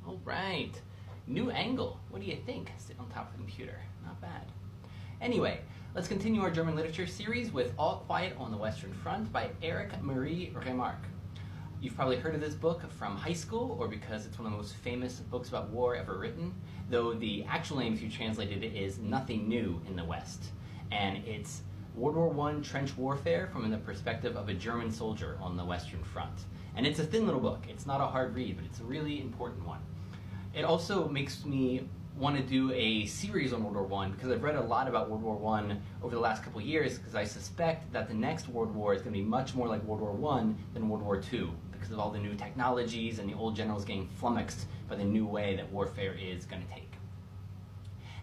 All right, new angle. What do you think? Sitting on top of the computer, not bad. Anyway, let's continue our German literature series with All Quiet on the Western Front by Erich Marie Remarque. You've probably heard of this book from high school or because it's one of the most famous books about war ever written, though the actual name, if you translated it, is Nothing New in the West. And it's World War I trench warfare from the perspective of a German soldier on the Western Front. And it's a thin little book. It's not a hard read, but it's a really important one. It also makes me want to do a series on World War I because I've read a lot about World War I over the last couple of years because I suspect that the next World War is going to be much more like World War I than World War II because of all the new technologies and the old generals getting flummoxed by the new way that warfare is going to take.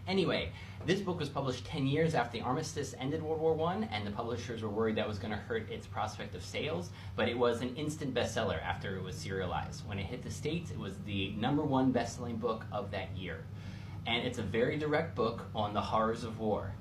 Anyway, this book was published 10 years after the armistice ended World War I, and the publishers were worried that was going to hurt its prospect of sales, but it was an instant bestseller after it was serialized. When it hit the States, it was the #1 best-selling book of that year. And it's a very direct book on the horrors of war.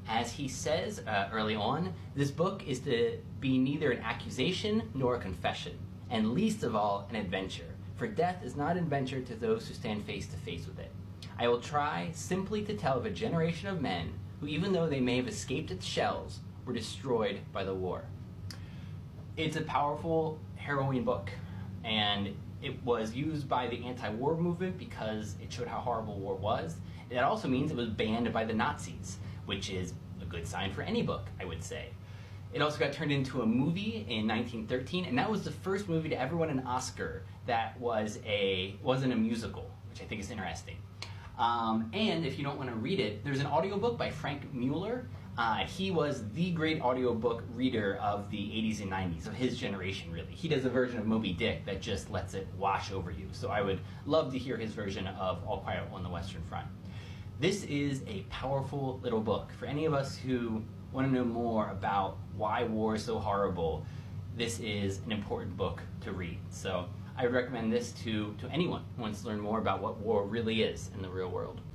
As he says early on, this book is to be neither an accusation nor a confession, and least of all, an adventure. For death is not an adventure to those who stand face to face with it. I will try simply to tell of a generation of men who, even though they may have escaped its shells, were destroyed by the war. It's a powerful, harrowing book, and it was used by the anti-war movement because it showed how horrible war was. That also means it was banned by the Nazis, which is a good sign for any book, I would say. It also got turned into a movie in 1913, and that was the first movie to ever win an Oscar that wasn't a musical, which I think is interesting. And if you don't want to read it, there's an audiobook by Frank Mueller. He was the great audiobook reader of the 80s and 90s, of his generation, really. He does a version of Moby Dick that just lets it wash over you. So I would love to hear his version of All Quiet on the Western Front. This is a powerful little book. For any of us who want to know more about why war is so horrible, this is an important book to read. So I would recommend this to anyone who wants to learn more about what war really is in the real world.